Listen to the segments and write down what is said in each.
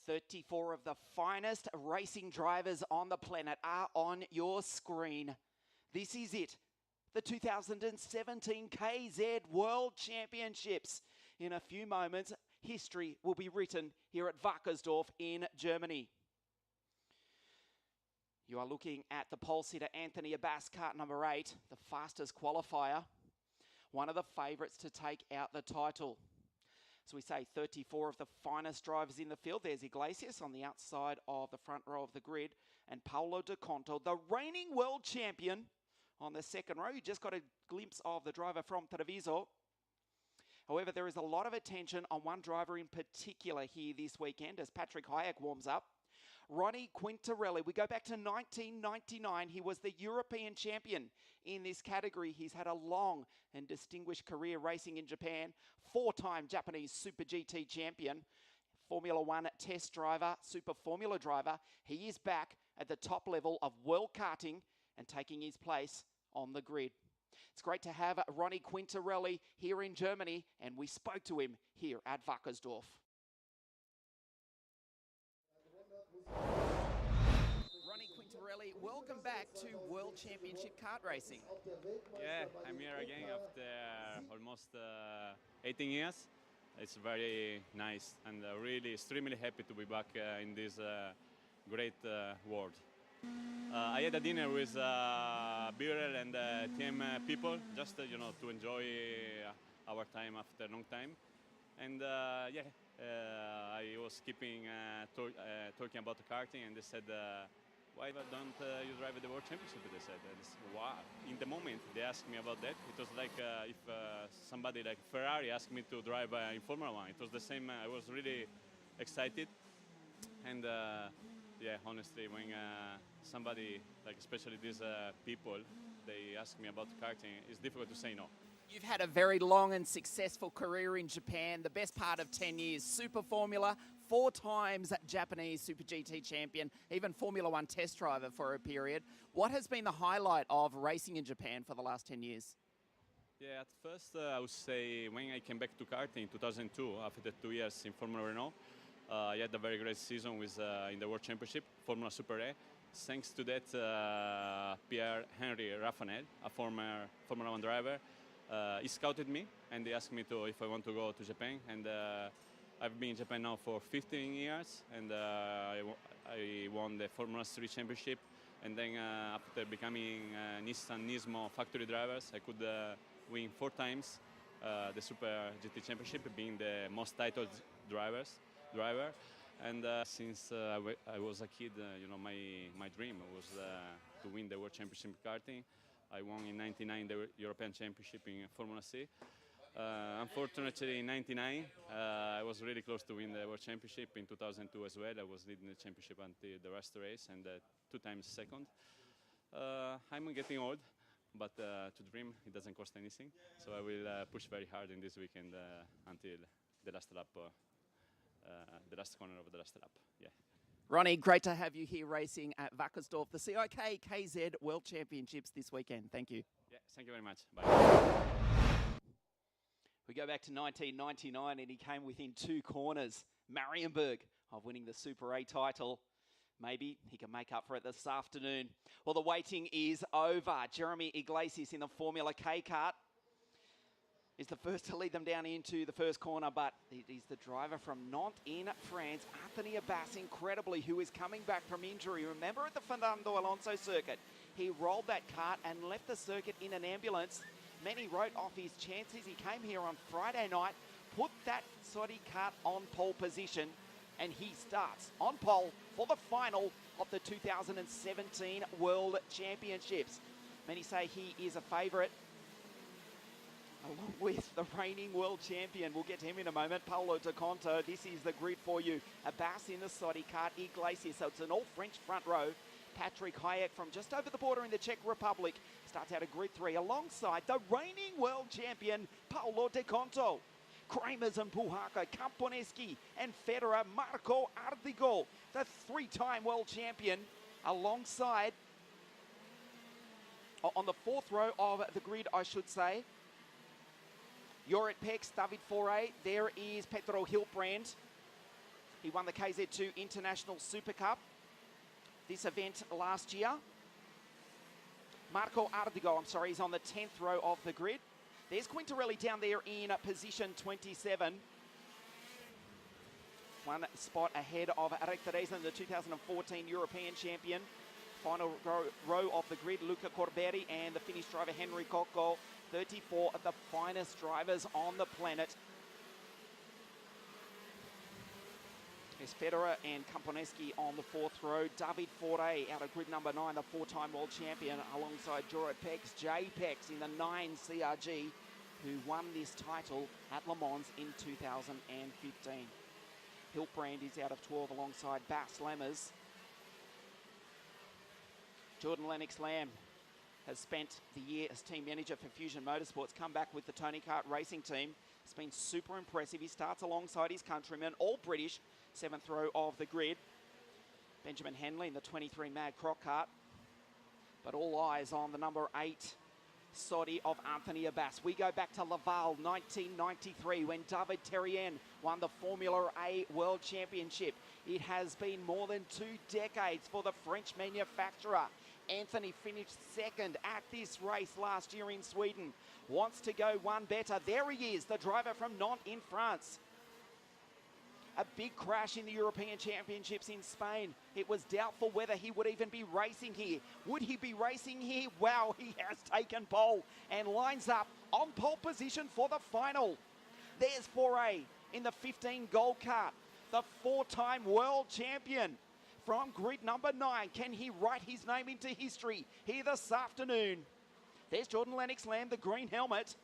34 of the finest racing drivers on the planet are on your screen. This is it, the 2017 KZ World Championships. In a few moments, history will be written here at Wackersdorf in Germany. You are looking at the pole sitter Anthony Abbasse, kart number 8, the fastest qualifier, one of the favourites to take out the title. So we say 34 of the finest drivers in the field. There's Iglesias on the outside of the front row of the grid, and Paolo De Conto, the reigning world champion, on the second row. You just got a glimpse of the driver from Treviso. However, there is a lot of attention on one driver in particular here this weekend as Patrik Hajek warms up. Ronnie Quintarelli, we go back to 1999. He was the European champion in this category. He's had a long and distinguished career racing in Japan. 4-time Japanese Super GT champion, Formula One test driver, Super Formula driver. He is back at the top level of world karting and taking his place on the grid. It's great to have Ronnie Quintarelli here in Germany, and we spoke to him here at Wackersdorf. Ronnie Quintarelli, welcome back to World Championship kart racing. Yeah, I'm here again after almost 18 years. It's very nice and really extremely happy to be back in this great world. I had a dinner with Birel and team people just to enjoy our time after a long time. And yeah, I was keeping talking about the karting, and they said, why don't you drive the World Championship? They said, wow. In the moment they asked me about that, it was like if somebody like Ferrari asked me to drive in Formula One. It was the same. I was really excited, and yeah, honestly, when somebody, like especially these people, they ask me about karting, it's difficult to say no. You've had a very long and successful career in Japan, the best part of 10 years, Super Formula, 4 times Japanese Super GT champion, even Formula One test driver for a period. What has been the highlight of racing in Japan for the last 10 years? Yeah, at first I would say when I came back to karting in 2002, after 2 years in Formula Renault, I had a very great season with in the World Championship, Formula Super E. Thanks to that, Pierre-Henri Raffanel, a former Formula One driver, he scouted me and he asked me if I want to go to Japan. And I've been in Japan now for 15 years, and I won the Formula 3 Championship. And then after becoming Nissan Nismo factory drivers, I could win 4 times the Super GT Championship, being the most titled driver. And since I was a kid, my dream was to win the World Championship in karting. I won in '99 the European Championship in Formula C. Unfortunately, in '99, I was really close to win the World Championship. In 2002 as well, I was leading the championship until the last race, and 2 times second. I'm getting old, but to dream, it doesn't cost anything. So I will push very hard in this weekend until the last lap, the last corner of the last lap. Yeah. Ronnie, great to have you here racing at Wackersdorf, the CIK-KZ World Championships this weekend. Thank you. Yeah, thank you very much. Bye. We go back to 1999 and he came within 2 corners, Marienburg, of winning the Super A title. Maybe he can make up for it this afternoon. Well, the waiting is over. Jérémy Iglesias in the Formula K kart is the first to lead them down into the first corner, but it is the driver from Nantes in France, Anthony Abbasse, incredibly, who is coming back from injury. Remember at the Fernando Alonso circuit, he rolled that kart and left the circuit in an ambulance. Many wrote off his chances. He came here on Friday night, put that Sodi kart on pole position, and he starts on pole for the final of the 2017 World Championships. Many say he is a favourite, along with the reigning world champion. We'll get to him in a moment, Paolo De Conto. This is the grid for you. Abbasse in the Sodi kart, Iglesias, so it's an all-French front row. Patrik Hajek from just over the border in the Czech Republic starts out of grid 3 alongside the reigning world champion, Paolo De Conto. Kramers and Puhakka, Camponeschi and Federer, Marco Ardigo, the 3-time world champion, alongside, on the 4th row of the grid, I should say, Jorrit Pex, David Foray. There is Pedro Hilbrand. He won the KZ2 International Super Cup, this event last year. Marco Ardigo, he's on the 10th row of the grid. There's Quintarelli down there in position 27. One spot ahead of Rectoresen, the 2014 European champion. Final row of the grid, Luca Corberri and the Finnish driver Henri Kokko. 34 of the finest drivers on the planet. There's Federer and Kamponeski on the 4th row. David Foray out of grid number 9, the 4-time world champion, alongside Jorrit Pex, Pex in the 9 CRG, who won this title at Le Mans in 2015. Hiltbrand is out of 12 alongside Bas Lammers. Jordan Lennox-Lamb has spent the year as team manager for Fusion Motorsports, come back with the Tony Kart racing team. It's been super impressive. He starts alongside his countrymen, all British, 7th row of the grid. Benjamin Hanley in the 23 Mag Croc Kart. But all eyes on the number 8 Sodi of Anthony Abbasse. We go back to Laval, 1993, when David Terrien won the Formula A World Championship. It has been more than 2 decades for the French manufacturer. Anthony finished 2nd at this race last year in Sweden. Wants to go one better. There he is, the driver from Nantes in France. A big crash in the European Championships in Spain. It was doubtful whether he would even be racing here. Would he be racing here? Wow, he has taken pole and lines up on pole position for the final. There's Foray in the 15 Gold Kart, the 4-time world champion from grid number 9. Can he write his name into history here this afternoon? There's Jordan Lennox-Lamb, the green helmet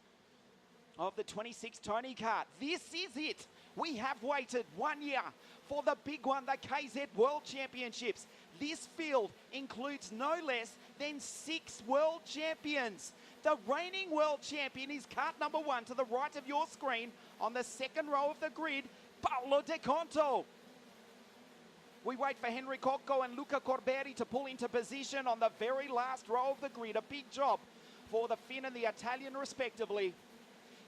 of the 26 Tony Kart. This is it. We have waited 1 year for the big one, the KZ World Championships. This field includes no less than 6 world champions. The reigning world champion is kart number 1 to the right of your screen on the 2nd row of the grid, Paolo De Conto. We wait for Henri Kokko and Luca Corberri to pull into position on the very last row of the grid. A big job for the Finn and the Italian respectively.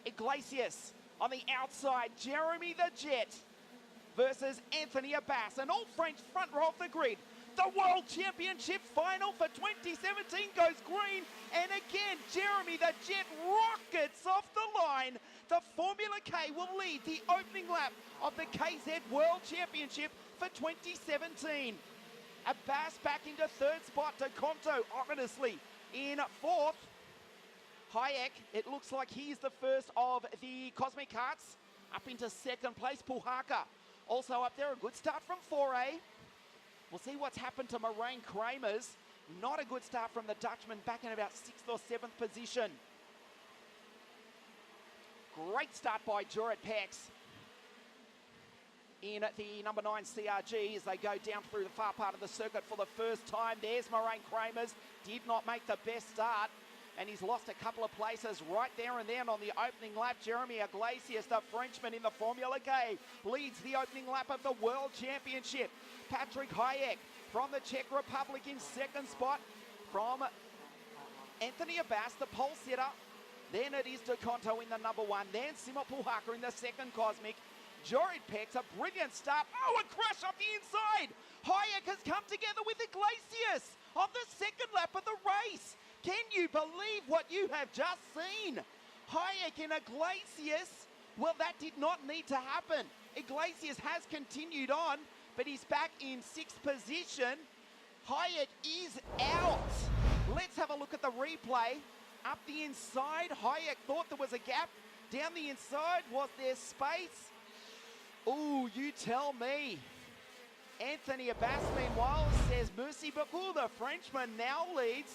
Iglesias on the outside, Jérémy the Jet versus Anthony Abbasse. And all French front row of the grid. The World Championship final for 2017 goes green. And again, Jérémy the Jet rockets off the line. The Formula K will lead the opening lap of the KZ World Championship for 2017. Abbasse back into 3rd spot. De Conto ominously in 4th. Hajek, it looks like he's the first of the Kosmic Karts, up into 2nd place. Puhakka also up there. A good start from Foray. We'll see what's happened to Marijn Kreners. Not a good start from the Dutchman, back in about 6th or 7th position. Great start by Jorrit Pex in the number 9 CRG as they go down through the far part of the circuit for the first time. There's Marijn Kreners. Did not make the best start, and he's lost a couple of places right there and then on the opening lap. Jérémy Iglesias, the Frenchman in the Formula K, leads the opening lap of the World Championship. Patrik Hajek from the Czech Republic in 2nd spot. From Anthony Abbasse, the pole sitter. Then it is De Conto in the number 1. Then Simo Puhakka in the 2nd Kosmic. Jorrit Pex, a brilliant start. Oh, a crash off the inside. Hajek has come together with Iglesias on the 2nd lap of the race. Can you believe what you have just seen? Hajek and Iglesias, well, that did not need to happen. Iglesias has continued on, but he's back in 6th position. Hajek is out. Let's have a look at the replay. Up the inside, Hajek thought there was a gap. Down the inside, was there space? Ooh, you tell me. Anthony Abbasse, meanwhile, says merci beaucoup. The Frenchman now leads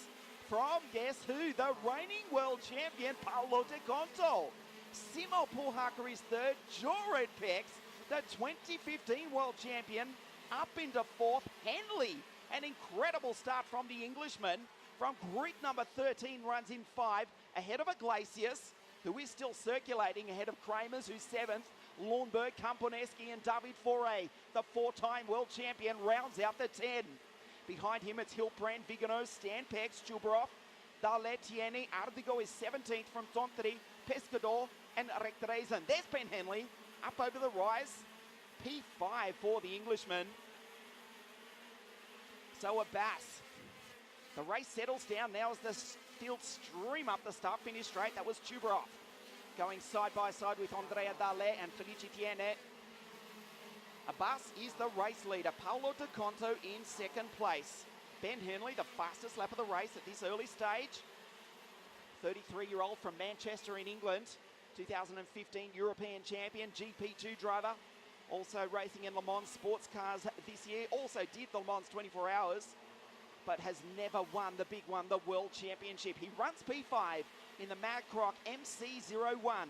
from, guess who? The reigning world champion, Paolo De Conto. Simo Puhakka is 3rd. Jorrit Pex, the 2015 world champion, up into 4th. Hanley, an incredible start from the Englishman. From grid number 13, runs in 5, ahead of Iglesias, who is still circulating, ahead of Kreners, who's 7th. Lundberg, Kamponeski and David Foray, the 4-time world champion, rounds out the 10. Behind him, it's Hiltbrand, Vigano, Stan Pex, Chubrov, Daletieni. Ardigo is 17th from Tontri, Pescador and Rectoresen. There's Ben Hanley, up over the rise. P5 for the Englishman. So Abbasse. The race settles down now as the field stream up the start-finish straight. That was Tuberov going side by side with Andrea Dalle and Felici Tiene. Abbasse is the race leader. Paolo De Conto in second place. Ben Hanley, the fastest lap of the race at this early stage. 33-year-old from Manchester in England. 2015 European champion, GP2 driver. Also racing in Le Mans sports cars this year. Also did the Le Mans 24 hours, but has never won the big one, the World Championship. He runs P5 in the Mad Croc MC01.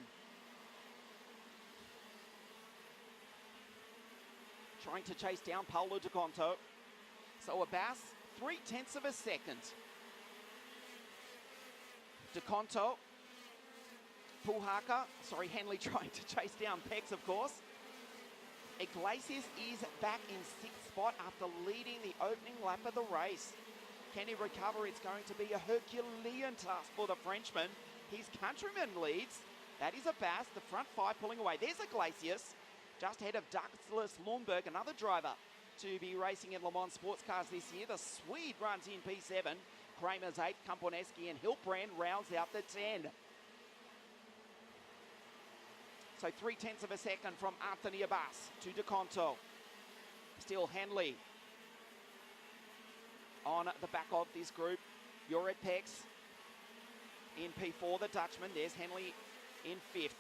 Trying to chase down Paolo De Conto. So Abbasse, 0.3 of a second. De Conto, Puhakka, Hanley trying to chase down Pex, of course. Iglesias is back in 6th spot after leading the opening lap of the race. Can he recover? It's going to be a Herculean task for the Frenchman. His countryman leads. That is Abbasse, the front 5 pulling away. There's Iglesias, just ahead of Douglas Lundberg, another driver to be racing in Le Mans sports cars this year. The Swede runs in P7. Kramer's 8, Kamponeski and Hilbrand rounds out the 10. So 0.3 of a second from Anthony Abbasse to De Conto. Still Hanley on the back of this group. Jorrit Pex in P4, the Dutchman. There's Hanley in 5th.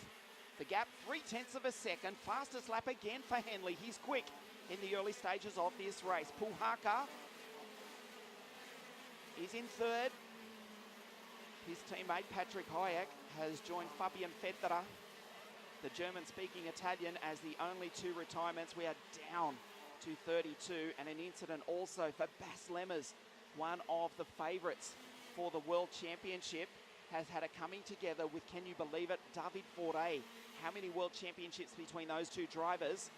The gap, 0.3 of a second. Fastest lap again for Hanley. He's quick in the early stages of this race. Puhakka is in 3rd. His teammate Patrik Hajek has joined Fabian Federer, the German-speaking Italian, as the only 2 retirements. We are down to 32, and an incident also for Bas Lemmers, one of the favourites for the World Championship, has had a coming together with, can you believe it, David Forte. How many World Championships between those 2 drivers?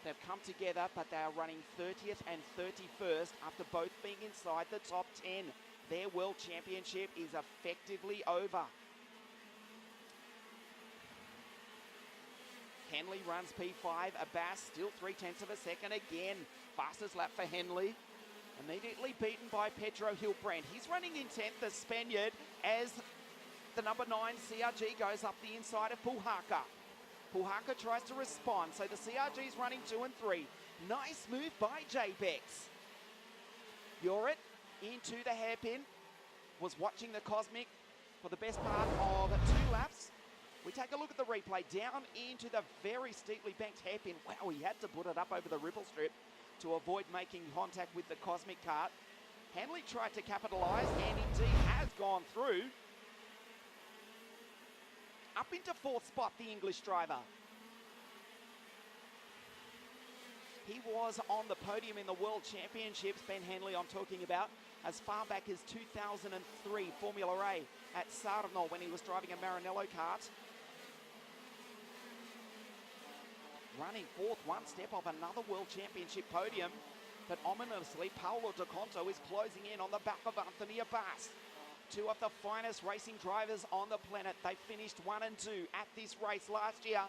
They've come together, but they are running 30th and 31st after both being inside the top 10. Their World Championship is effectively over. Hanley runs P5, Abbasse still 0.3 of a second again. Fastest lap for Hanley. Immediately beaten by Pedro Hilbrand. He's running in 10th, the Spaniard, as the number 9 CRG goes up the inside of Puhakka. Puhakka tries to respond, so the CRG is running 2 and 3. Nice move by J-Bex. Jorrit into the hairpin. Was watching the Kosmic for the best part of 2 laps. We take a look at the replay. Down into the very steeply banked hairpin. Wow, he had to put it up over the ripple strip to avoid making contact with the Kosmic kart. Hanley tried to capitalise and indeed has gone through. Up into 4th spot, the English driver. He was on the podium in the World Championships, Ben Hanley I'm talking about, as far back as 2003 Formula A at Sarno when he was driving a Maranello kart. Running 4th, one step off another World Championship podium. But ominously, Paolo De Conto is closing in on the back of Anthony Abbasse. 2 of the finest racing drivers on the planet. They finished 1 and 2 at this race last year,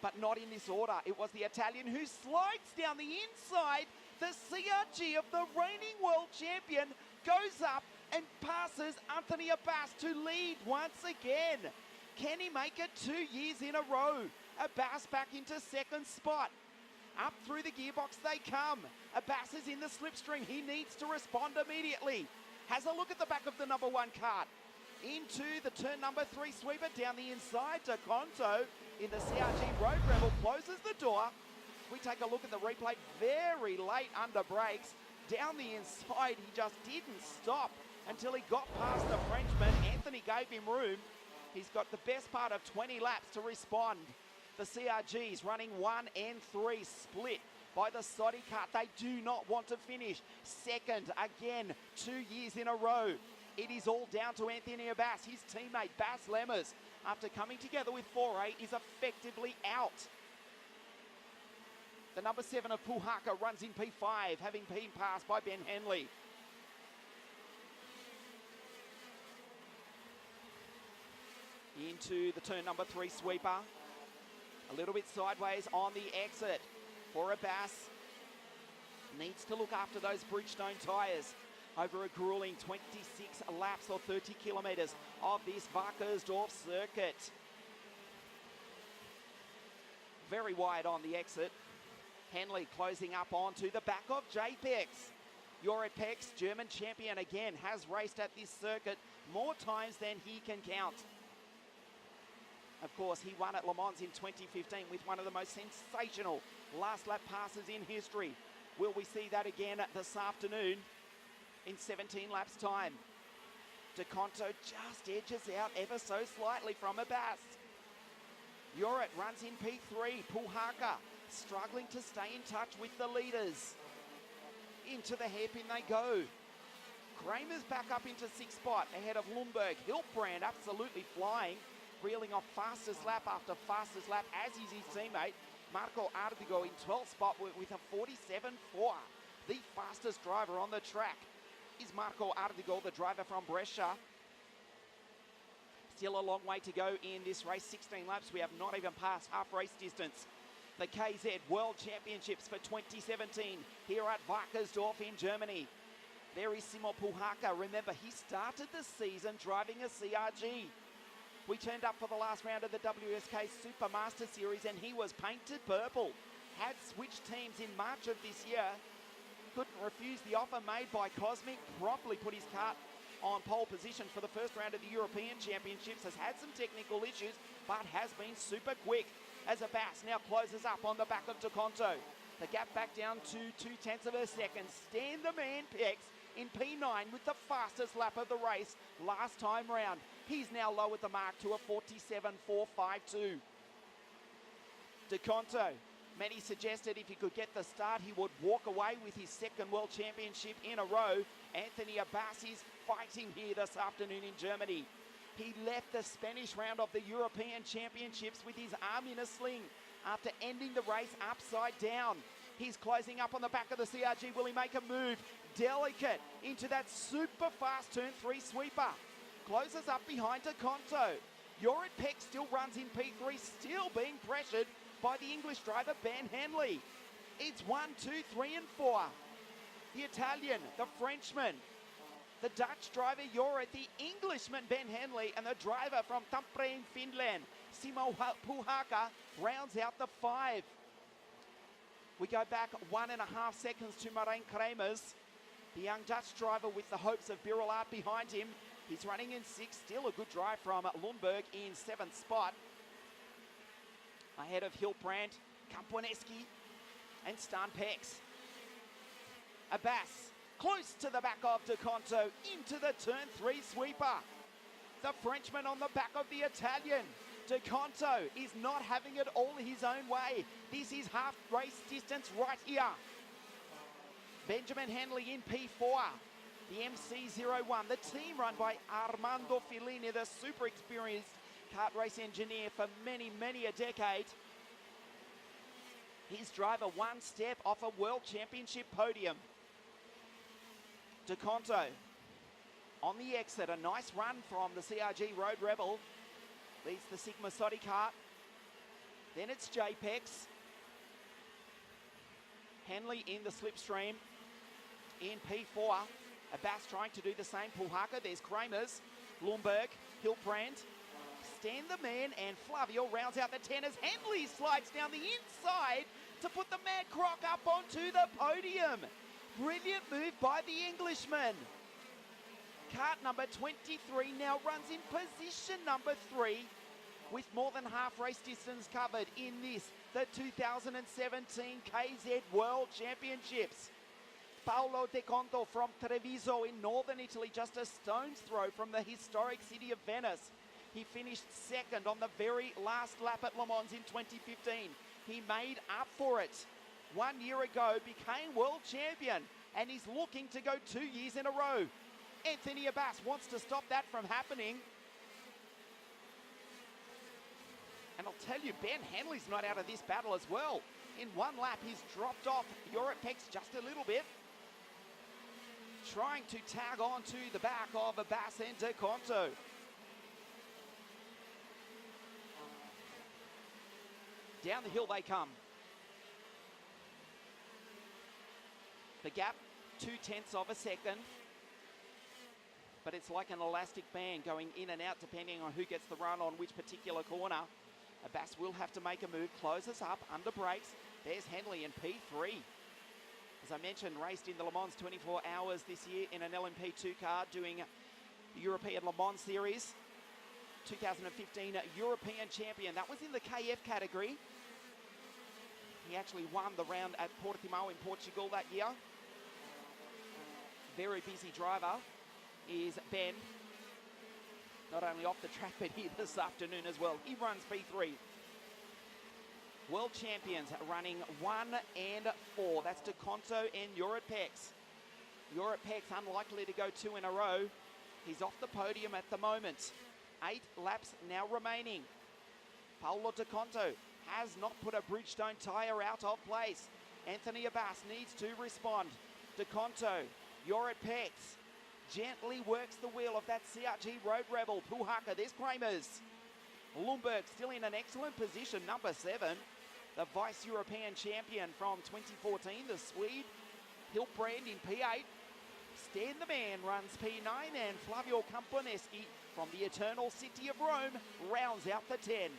but not in this order. It was the Italian who slides down the inside. The CRG of the reigning world champion goes up and passes Anthony Abbasse to lead once again. Can he make it 2 years in a row? Abbasse back into 2nd spot. Up through the gearbox they come. Abbasse is in the slipstream. He needs to respond immediately. Has a look at the back of the number 1 kart. Into the turn number 3 sweeper down the inside. De Conto in the CRG Road Rebel closes the door. We take a look at the replay. Very late under brakes. Down the inside, he just didn't stop until he got past the Frenchman. Anthony gave him room. He's got the best part of 20 laps to respond. The CRG's running 1 and 3 split by the Sodi kart. They do not want to finish 2nd again, 2 years in a row. It is all down to Anthony Abbasse. His teammate Bas Lemmers, after coming together with 4A, is effectively out. The number 7 of Puhakka runs in P5, having been passed by Ben Hanley. Into the turn number 3 sweeper. A little bit sideways on the exit. for Abbasse. Needs to look after those Bridgestone tyres over a grueling 26 laps or 30 kilometres of this Wackersdorf circuit. Very wide on the exit. Hanley closing up onto the back of Jérémy Pex. Jorrit Pex, German champion again, has raced at this circuit more times than he can count. Of course, he won at Le Mans in 2015 with one of the most sensational last lap passes in history. Will we see that again this afternoon in 17 laps time? De Conto just edges out ever so slightly from Abbasse. Jorrit runs in P3. Puhakka struggling to stay in touch with the leaders. Into the hairpin they go. Kramer's back up into 6th spot ahead of Lundberg. Hiltbrand absolutely flying, reeling off fastest lap after fastest lap, as is his teammate. Marco Ardigo in 12th spot with a 47.4. The fastest driver on the track is Marco Ardigo, the driver from Brescia. Still a long way to go in this race, 16 laps. We have not even passed half race distance. The KZ World Championships for 2017 here at Wackersdorf in Germany. There is Simo Puhakka. Remember, he started the season driving a CRG. We turned up for the last round of the WSK Supermaster Series and he was painted purple. Had switched teams in March of this year. Couldn't refuse the offer made by Kosmic. Promptly put his kart on pole position for the first round of the European Championships. Has had some technical issues, but has been super quick. As Abbasse now closes up on the back of De Conto. The gap back down to 0.2 of a second. Stand the man Pex in P9 with the fastest lap of the race last time round. He's now lowered the mark to a 47.452. De Conto, many suggested if he could get the start, he would walk away with his second World Championship in a row. Anthony Abbasse is fighting here this afternoon in Germany. He left the Spanish round of the European Championships with his arm in a sling after ending the race upside down. He's closing up on the back of the CRG. Will he make a move? Delicate into that super fast turn 3 sweeper. Closes up behind De Conto. Jorrit Pex still runs in P3, still being pressured by the English driver Ben Hanley. It's 1, 2, 3 and 4. The Italian, the Frenchman, the Dutch driver Jorrit, the Englishman Ben Hanley, and the driver from Tampere in Finland, Simo Puhakka, rounds out the 5. We go back 1.5 seconds to Marijn Kreners, the young Dutch driver with the hopes of Birel ART behind him. He's running in 6th, still a good drive from Lundberg in 7th spot. Ahead of Hiltbrand, Kamponeski, and Stan Pex. Abbasse close to the back of De Conto into the turn 3 sweeper. The Frenchman on the back of the Italian. De Conto is not having it all his own way. This is half race distance right here. Benjamin Hanley in P4. The MC01, the team run by Armando Fellini, the super experienced kart race engineer for many, many a decade. His driver 1 step off a World Championship podium. De Conto on the exit, a nice run from the CRG Road Rebel. Leads the Sigma Sodi kart. Then it's Jérémy Pex. Hanley in the slipstream in P4. Abbasse trying to do the same. Puhakka, there's Kreners, Lundberg, Hiltbrand. Stand the man, and Flavio rounds out the 10 as Hanley slides down the inside to put the Mad Croc up onto the podium. Brilliant move by the Englishman. Kart number 23 now runs in position number 3 with more than half race distance covered in this, the 2017 KZ World Championships. Paolo De Conto from Treviso in northern Italy, just a stone's throw from the historic city of Venice. He finished 2nd on the very last lap at Le Mans in 2015. He made up for it. 1 year ago, became world champion, and he's looking to go 2 years in a row. Anthony Abbasse wants to stop that from happening. And I'll tell you, Ben Hanley's not out of this battle as well. In 1 lap, he's dropped off Jorrit Pex just a little bit. Trying to tag on to the back of Abbasse and De Conto. Down the hill they come. The gap, 0.2 of a second. But it's like an elastic band going in and out depending on who gets the run on which particular corner. Abbasse will have to make a move, closes up, under brakes. There's Hanley in P3. As I mentioned, raced in the Le Mans 24 hours this year in an LMP2 car doing the European Le Mans Series. 2015 European champion. That was in the KF category. He actually won the round at Portimao in Portugal that year. Very busy driver is Ben. Not only off the track, but here this afternoon as well. He runs P3. World champions running 1 and 4. That's De Conto and Jorrit Pex. Jorrit Pex unlikely to go 2 in a row. He's off the podium at the moment. 8 laps now remaining. Paolo De Conto has not put a Bridgestone tyre out of place. Anthony Abbasse needs to respond. De Conto, Jorrit Pex gently works the wheel of that CRG Road Rebel. Puhakka, there's Kreners. Lundberg still in an excellent position, number 7. The vice-European champion from 2014, the Swede. Hilbrand in P8. Stan the Man runs P9, and Flavio Camponeschi from the eternal city of Rome rounds out the 10.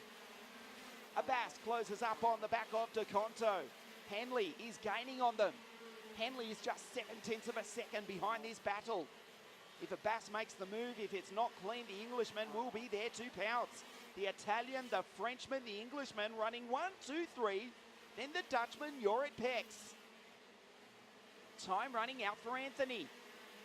Abbasse closes up on the back of De Conto. Hanley is gaining on them. Hanley is just 0.7 of a second behind this battle. If Abbasse makes the move, if it's not clean, the Englishman will be there to pounce. The Italian, the Frenchman, the Englishman running 1, 2, 3. Then the Dutchman, Jorrit Pex. Time running out for Anthony.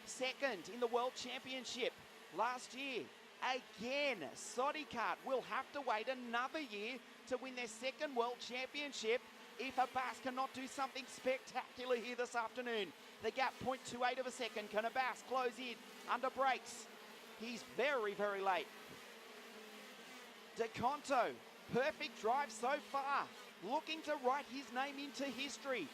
Second in the World Championship last year. Again, Sodi Kart will have to wait another year to win their second World Championship if Abbasse cannot do something spectacular here this afternoon. The gap, 0.28 of a second. Can Abbasse close in under brakes? He's very, very late. De Conto, perfect drive so far. Looking to write his name into history.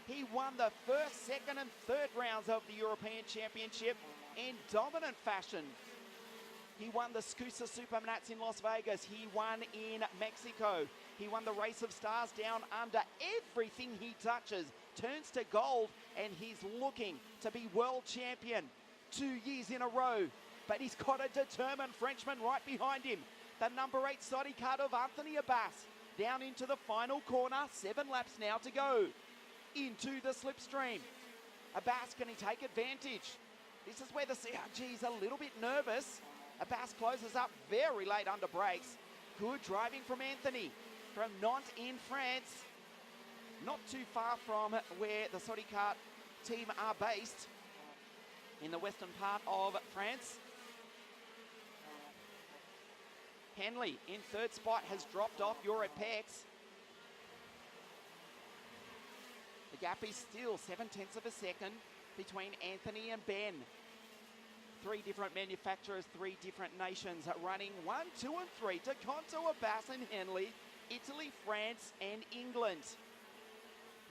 He won the first, second and third rounds of the European Championship in dominant fashion. He won the Scusa Supermats in Las Vegas. He won in Mexico. He won the Race of Stars down under. Everything he touches turns to gold, and he's looking to be world champion 2 years in a row. But he's got a determined Frenchman right behind him. The number 8 Sodi Kart of Anthony Abbasse down into the final corner. 7 laps now to go into the slipstream. Abbasse, can he take advantage? This is where the CRG is a little bit nervous. Abbasse closes up very late under brakes. Good driving from Anthony from Nantes in France. Not too far from where the Sodi Kart team are based in the western part of France. Hanley in third spot has dropped off Jorrit Pex. The gap is still 0.7 of a second between Anthony and Ben. 3 different manufacturers, 3 different nations running 1, 2 and 3. De Conto, Abbasse and Hanley. Italy, France and England.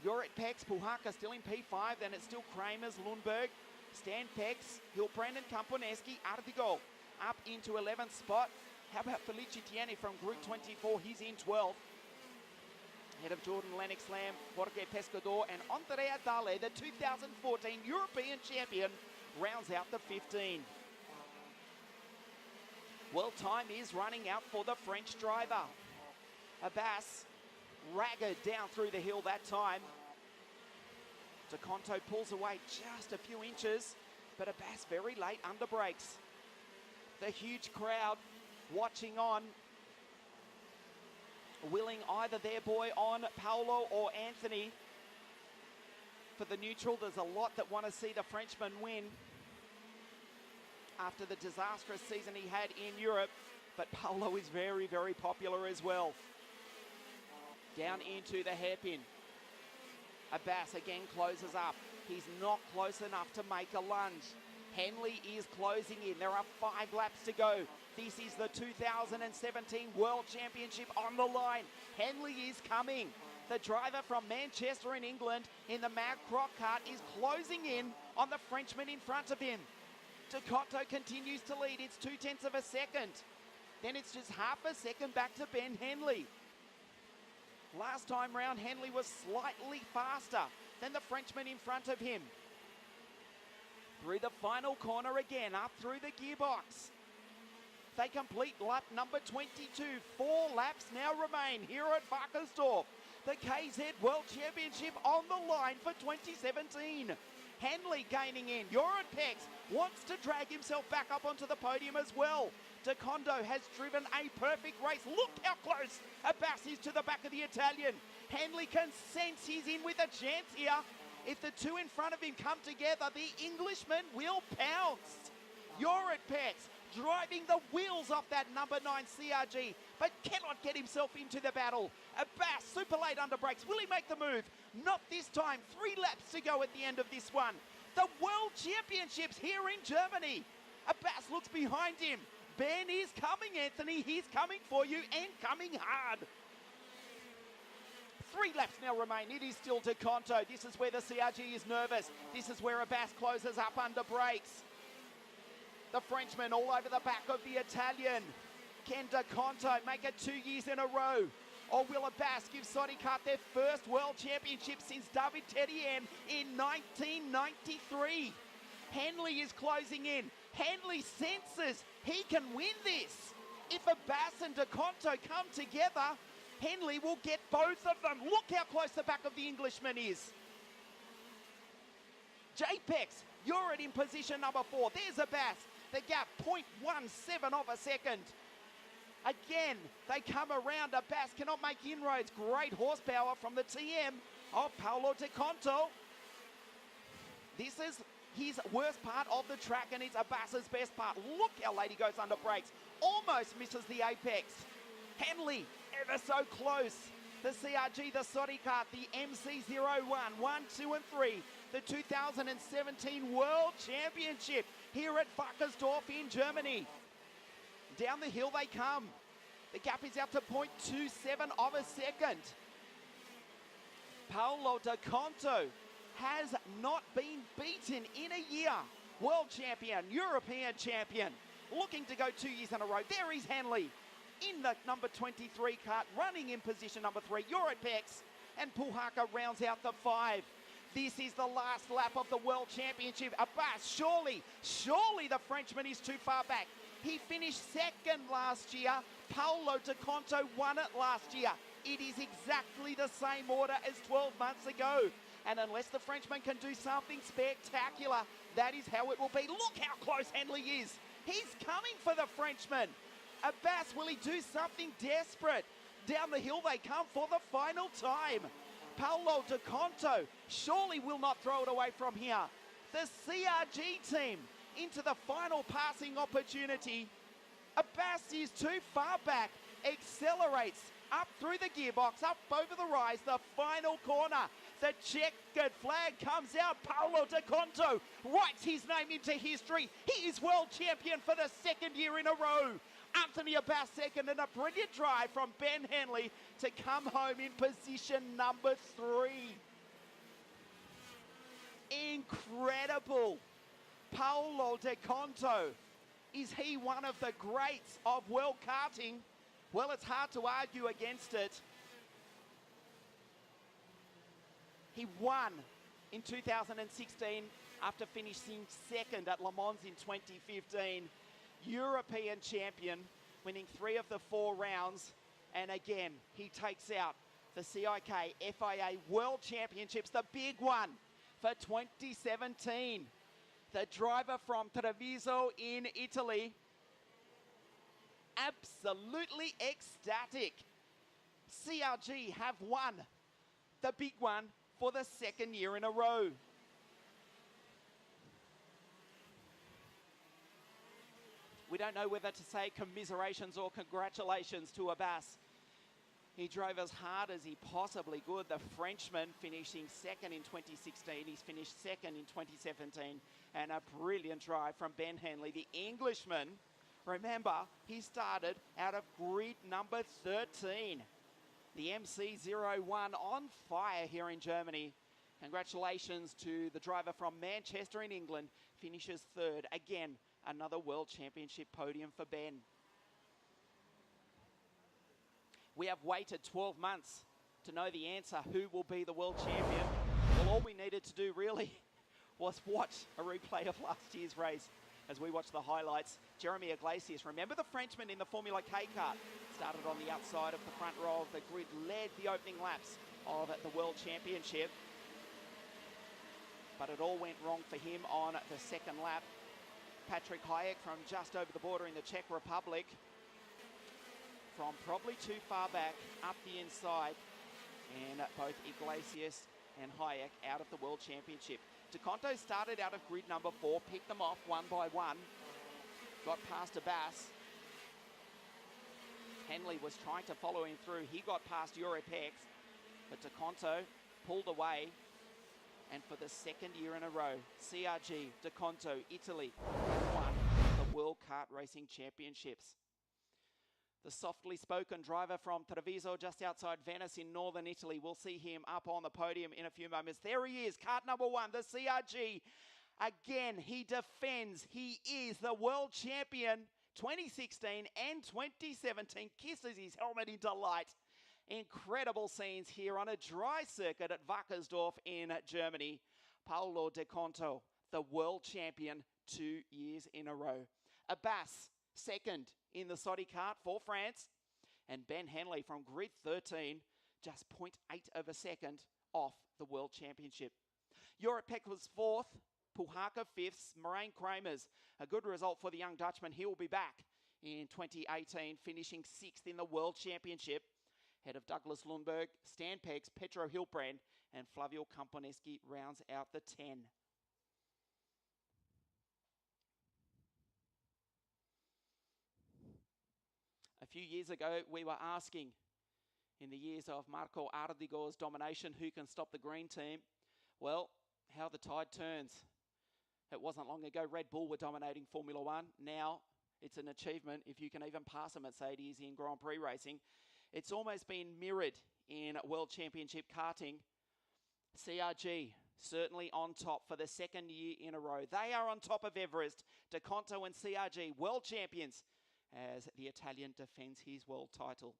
Jorrit Pex, Puhakka still in P5. Then it's still Kreners, Lundberg, Stan Pex, Hilbrand and Camponeschi. Artigo up into 11th spot. How about Felicitiani from Group 24? He's in 12th. Ahead of Jordan Lennox Lamb, Jorge Pescador and Andrea Dale, the 2014 European champion, rounds out the 15. Well, time is running out for the French driver. Abbasse, ragged down through the hill that time. De Conto pulls away just a few inches, but Abbasse very late under brakes. The huge crowd watching on, willing either their boy on, Paolo or Anthony. For the neutral, there's a lot that want to see the Frenchman win after the disastrous season he had in Europe, but Paolo is very, very popular as well. Down into the hairpin. Abbasse again closes up. He's not close enough to make a lunge. Hanley is closing in. There are 5 laps to go. This is the 2017 World Championship on the line. Hanley is coming. The driver from Manchester in England in the Mag Croc Kart is closing in on the Frenchman in front of him. De Conto continues to lead. It's 0.2 of a second. Then it's just half a second back to Ben Hanley. Last time round, Hanley was slightly faster than the Frenchman in front of him. Through the final corner again, up through the gearbox. They complete lap number 22. 4 laps now remain here at Wackersdorf. The KZ World Championship on the line for 2017. Hanley gaining in. Jorrit Pex wants to drag himself back up onto the podium as well. De Conto has driven a perfect race. Look how close Abbasse is to the back of the Italian. Hanley can sense he's in with a chance here. If the two in front of him come together, the Englishman will pounce. Jorrit Pex driving the wheels off that number 9 CRG, but cannot get himself into the battle. Abbasse super late under brakes. Will he make the move? Not this time. 3 laps to go at the end of this one. The World Championships here in Germany. Abbasse looks behind him. Ben is coming, Anthony. He's coming for you and coming hard. 3 laps now remain. It is still De Conto. This is where the CRG is nervous. This is where Abbasse closes up under brakes. The Frenchman all over the back of the Italian. Can De Conto make it 2 years in a row? Or will Abbasse give Sodi Kart their first World Championship since David Tedien in 1993? Hanley is closing in. Hanley senses he can win this. If Abbasse and De Conto come together, Hanley will get both of them. Look how close the back of the Englishman is. Pex, you're in position number 4. There's Abbasse. The gap, 0.17 of a second. Again, they come around. Abbasse cannot make inroads. Great horsepower from the TM of Paolo De Conto. This is his worst part of the track, and it's Abbasse's best part. Look how late he goes under brakes. Almost misses the apex. Hanley, ever so close. The CRG, the Sodi Kart, the MC01, 1, 2, and 3. The 2017 World Championship here at Wackersdorf in Germany. Down the hill they come. The gap is out to 0.27 of a second. Paolo De Conto has not been beaten in a year. World champion, European champion, looking to go 2 years in a row. There is Hanley in the number 23 kart, running in position number 3. Jorrit Pex and Puhakka rounds out the 5. This is the last lap of the World Championship. Abbasse, surely the Frenchman is too far back. He finished second last year. Paolo De Conto won it last year. It is exactly the same order as 12 months ago. And unless the Frenchman can do something spectacular, that is how it will be. Look how close Hanley is. He's coming for the Frenchman. Abbasse, will he do something desperate? Down the hill they come for the final time. Paolo De Conto surely will not throw it away from here. The CRG team into the final passing opportunity. Abbasse is too far back, accelerates up through the gearbox, up over the rise, the final corner. The checkered flag comes out. Paolo De Conto writes his name into history. He is world champion for the 2nd year in a row. Anthony Abbasse second, and a brilliant drive from Ben Hanley to come home in position number 3. Incredible. Paolo De Conto, is he one of the greats of world karting? Well, it's hard to argue against it. He won in 2016 after finishing second at Le Mans in 2015. European champion, winning 3 of the 4 rounds. And again, he takes out the CIK-FIA World Championships, the big one for 2017. The driver from Treviso in Italy, absolutely ecstatic. CRG have won the big one for the 2nd year in a row. We don't know whether to say commiserations or congratulations to Abbasse. He drove as hard as he possibly could. The Frenchman finishing second in 2016. He's finished second in 2017. And a brilliant drive from Ben Hanley. The Englishman, remember, he started out of grid number 13. The MC01 on fire here in Germany. Congratulations to the driver from Manchester in England. Finishes 3rd. Again, another World Championship podium for Ben. We have waited 12 months to know the answer, who will be the world champion. Well, all we needed to do really was watch a replay of last year's race as we watch the highlights. Jérémy Iglesias, remember the Frenchman in the Formula K Kart, started on the outside of the front row of the grid, led the opening laps of the World Championship. But it all went wrong for him on the second lap. Patrik Hajek from just over the border in the Czech Republic, from probably too far back, up the inside, and both Iglesias and Hajek out of the World Championship. De Conto started out of grid number 4, picked them off one by one, got past Abbasse. Hanley was trying to follow him through. He got past Jorrit Pex, but De Conto pulled away. And for the second year in a row, CRG, De Conto, Italy, won the World Kart Racing Championships. The softly spoken driver from Treviso, just outside Venice in northern Italy. We'll see him up on the podium in a few moments. There he is, kart number 1, the CRG. Again, he defends. He is the world champion 2016 and 2017. Kisses his helmet in delight. Incredible scenes here on a dry circuit at Wackersdorf in Germany. Paolo De Conto, the world champion 2 years in a row. Abbasse, second in the Sodi kart for France. And Ben Hanley from grid 13, just 0.8 of a second off the world championship. Jorrit Pex was 4th, Puhakka 5th, Marijn Kreners, a good result for the young Dutchman. He will be back in 2018, finishing 6th in the world championship. Head of Douglas Lundberg, Stan Pex, Petro Hilbrand, and Flavio Camponeschi rounds out the 10. A few years ago, we were asking, in the years of Marco Ardigo's domination, who can stop the green team? Well, how the tide turns. It wasn't long ago Red Bull were dominating Formula One. Now it's an achievement if you can even pass a Mercedes in Grand Prix racing. It's almost been mirrored in World Championship karting. CRG certainly on top for the second year in a row. They are on top of Everest. De Conto and CRG, world champions, as the Italian defends his world title.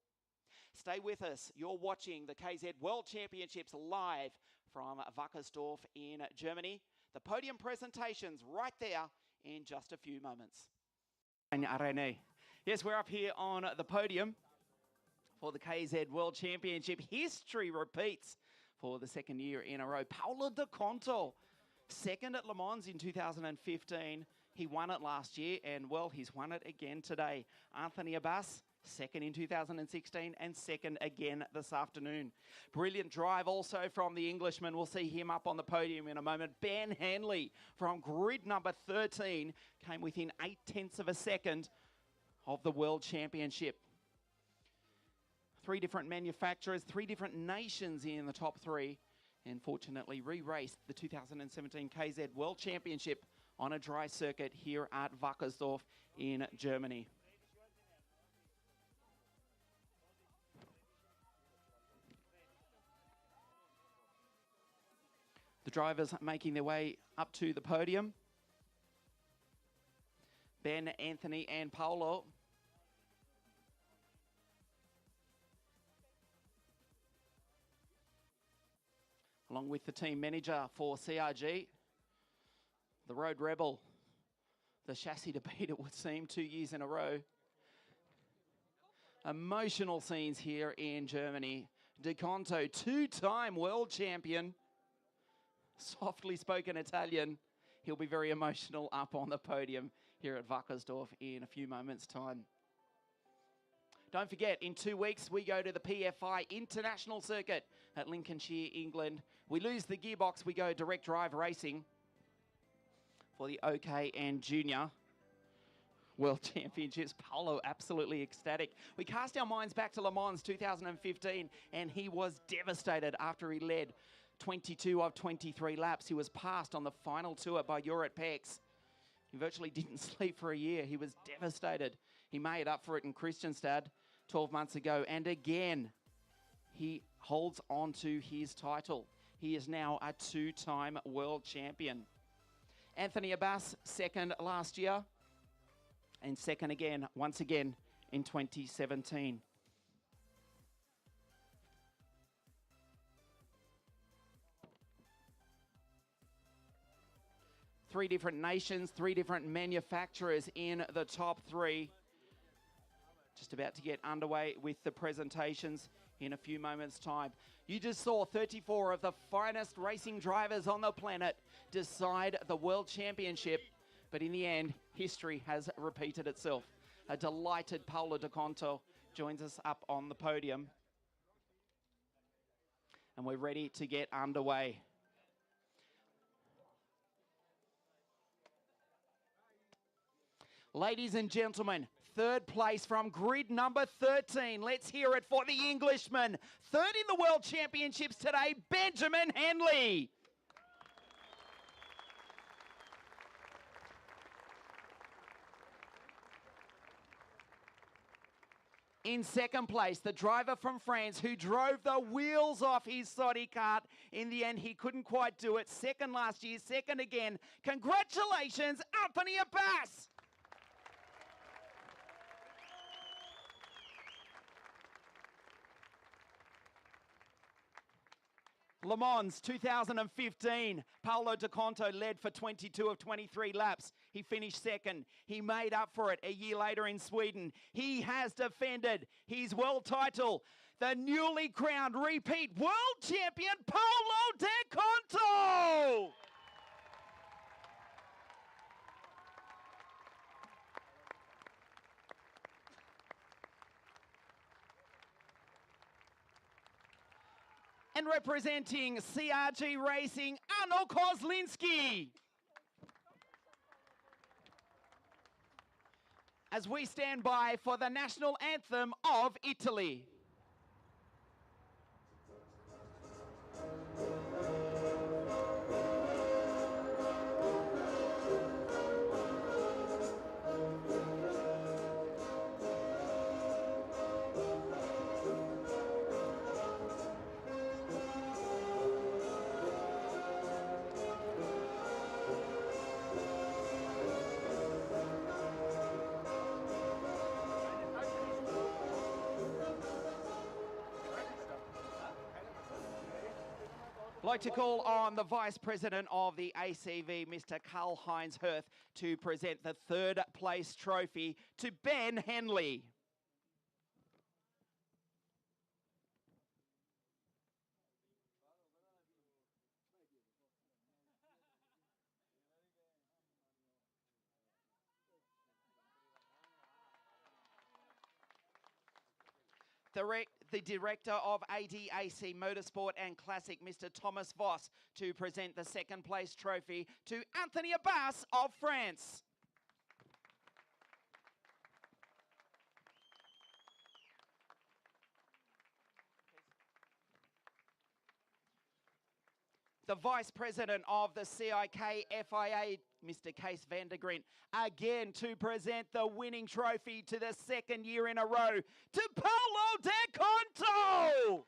Stay with us. You're watching the KZ World Championships live from Wackersdorf in Germany. The podium presentations right there in just a few moments. Yes, we're up here on the podium for the KZ World Championship. History repeats for the second year in a row. Paolo De Conto, second at Le Mans in 2015. He won it last year, and well, he's won it again today. Anthony Abbasse, second in 2016 and second again this afternoon. Brilliant drive also from the Englishman. We'll see him up on the podium in a moment. Ben Hanley from grid number 13 came within 0.8 of a second of the World Championship. 3 different manufacturers, 3 different nations in the top 3, and fortunately re-raced the 2017 KZ World Championship on a dry circuit here at Wackersdorf in Germany. The drivers making their way up to the podium. Ben, Anthony, and Paolo. Along with the team manager for CRG, the Road Rebel, the chassis to beat, it would seem, 2 years in a row. Emotional scenes here in Germany. De Conto, 2-time world champion, softly spoken Italian. He'll be very emotional up on the podium here at Wackersdorf in a few moments' time. Don't forget, in 2 weeks, we go to the PFI International Circuit at Lincolnshire, England. We lose the gearbox, we go direct drive racing for the OK and Junior World Championships. Paolo absolutely ecstatic. We cast our minds back to Le Mans 2015, and he was devastated after he led 22 of 23 laps. He was passed on the final tour by Jorrit Pex. He virtually didn't sleep for a year. He was devastated. He made up for it in Kristianstad 12 months ago, and again, he holds on to his title. He is now a 2-time world champion. Anthony Abbasse, second last year, and second again, once again, in 2017. 3 different nations, 3 different manufacturers in the top 3. Just about to get underway with the presentations in a few moments' time. You just saw 34 of the finest racing drivers on the planet decide the World Championship, but in the end, history has repeated itself. A delighted Paolo De Conto joins us up on the podium, and we're ready to get underway. Ladies and gentlemen, 3rd place from grid number 13. Let's hear it for the Englishman. 3rd in the World Championships today, Benjamin Hanley. In 2nd place, the driver from France who drove the wheels off his Sodi kart. In the end, he couldn't quite do it. 2nd last year, 2nd again. Congratulations, Abbasse. Le Mans 2015, Paolo De Conto led for 22 of 23 laps. He finished 2nd. He made up for it a year later in Sweden. He has defended his world title. The newly crowned repeat world champion, Paolo De Conto! And representing CRG Racing, Arno Kozlinski. As we stand by for the national anthem of Italy. I'd like to call on the Vice President of the ACV, Mr. Karl-Heinz Hirth, to present the 3rd place trophy to Ben Hanley. The Director of ADAC Motorsport and Classic, Mr. Thomas Voss, to present the 2nd place trophy to Anthony Abbasse of France. The Vice President of the CIK-FIA, Mr. Kees van der Grint, again to present the winning trophy to the 2nd year in a row to Paolo De Conto!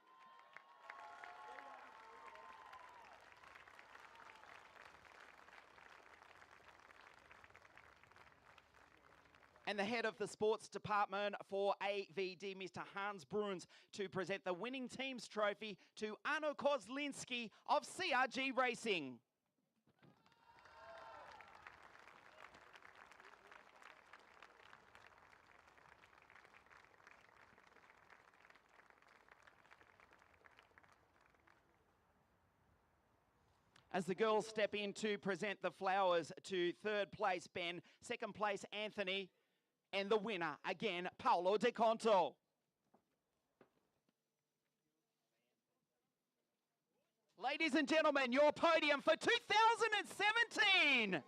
And the head of the sports department for AVD, Mr. Hans Bruns, to present the winning team's trophy to Arno Kozlinski of CRG Racing. As the girls step in to present the flowers to 3rd place, Ben, 2nd place, Anthony, and the winner, again, Paolo De Conto. Ladies and gentlemen, your podium for 2017.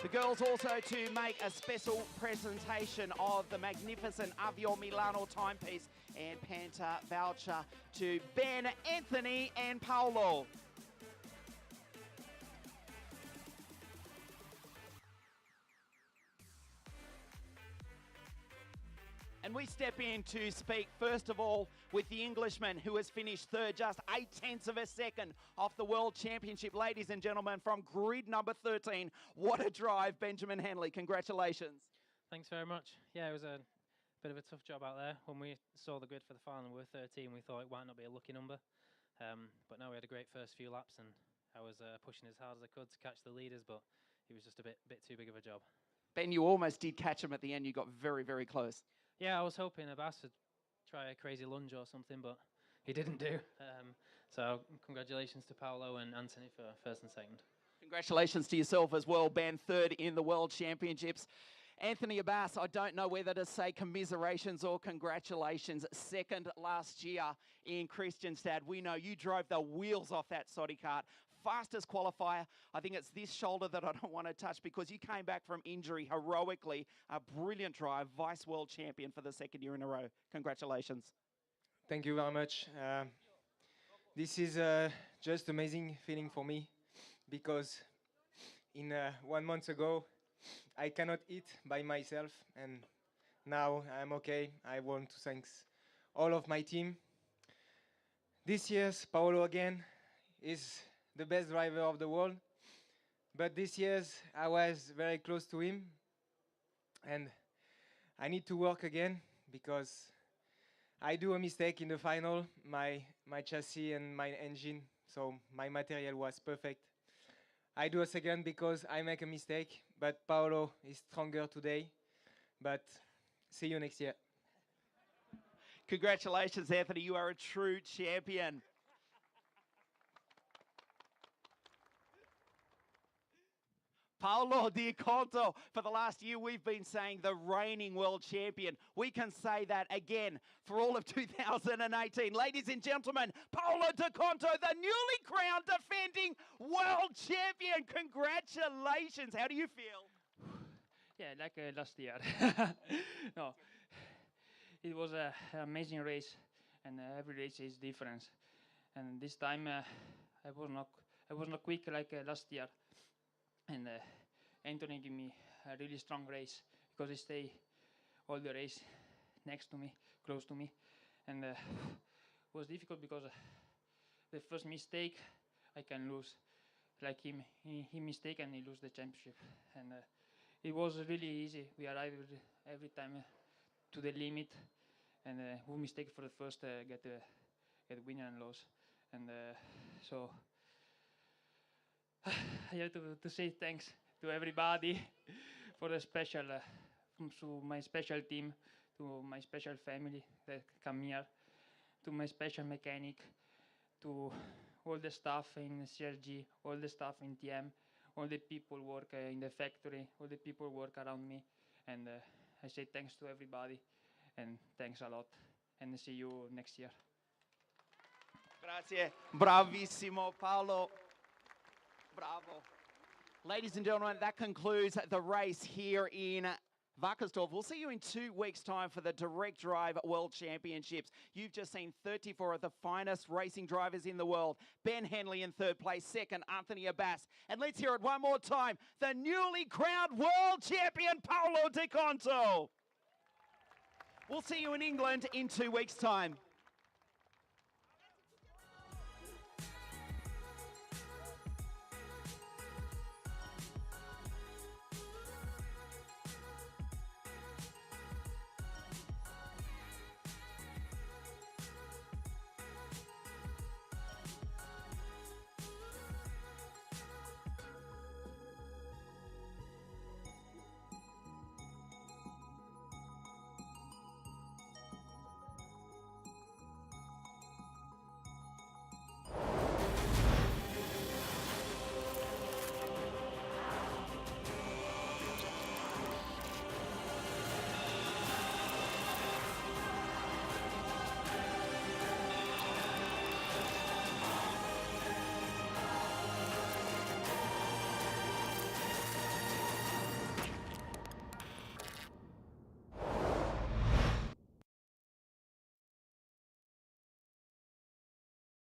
The girls also to make a special presentation of the magnificent Avio Milano timepiece and Panta voucher to Ben, Anthony and Paolo. And we step in to speak, first of all, with the Englishman who has finished third, just 0.8 of a second off the World Championship. Ladies and gentlemen, from grid number 13, what a drive, Benjamin Hanley. Congratulations. Thanks very much. Yeah, it was a bit of a tough job out there. When we saw the grid for the final, we were 13, we thought it might not be a lucky number. But no, we had a great first few laps, and I was pushing as hard as I could to catch the leaders, but it was just a bit too big of a job. Ben, you almost did catch him at the end. You got very, very close. Yeah, I was hoping Abbasse would try a crazy lunge or something, but he didn't do. So congratulations to Paolo and Anthony for first and second. Congratulations to yourself as well, Ben, third in the World Championships. Anthony Abbasse, I don't know whether to say commiserations or congratulations. Second last year in Kristianstad. We know you drove the wheels off that Sodi kart. Fastest qualifier. I think it's this shoulder that I don't want to touch because you came back from injury heroically. A brilliant drive, vice world champion for the second year in a row. Congratulations. Thank you very much. This is just amazing feeling for me because in 1 month ago, I cannot eat by myself, and now I'm okay. I want to thank all of my team. This year's Paolo again is the best driver of the world, but this year's I was very close to him, and I need to work again because I do a mistake in the final, my chassis and my engine, so my material was perfect. I do a second because I make a mistake, but Paolo is stronger today. But see you next year. Congratulations, Anthony. You are a true champion. Paolo De Conto, for the last year we've been saying the reigning world champion. We can say that again for all of 2018. Ladies and gentlemen, Paolo De Conto, the newly crowned defending world champion. Congratulations. How do you feel? Yeah, like last year. No, it was an amazing race, and every race is different. And this time I was not quick like last year. And Anthony gave me a really strong race because he stayed all the race next to me, close to me. And it was difficult because the first mistake I can lose. Like him, he mistake and he lose the championship. And it was really easy. We arrived every time to the limit. And who mistake for the first get winner and lose. And so I have to say thanks to everybody for the special, to my special team, to my special family that come here, to my special mechanic, to all the staff in CRG, all the staff in TM, all the people work in the factory, all the people work around me, and I say thanks to everybody, and thanks a lot, and see you next year. Grazie. Bravissimo, Paolo. Bravo. Ladies and gentlemen, that concludes the race here in Wackersdorf. We'll see you in 2 weeks' time for the Direct Drive World Championships. You've just seen 34 of the finest racing drivers in the world. Ben Hanley in third place, second Anthony Abbasse. And let's hear it one more time. The newly crowned world champion, Paolo De Conto. We'll see you in England in 2 weeks' time.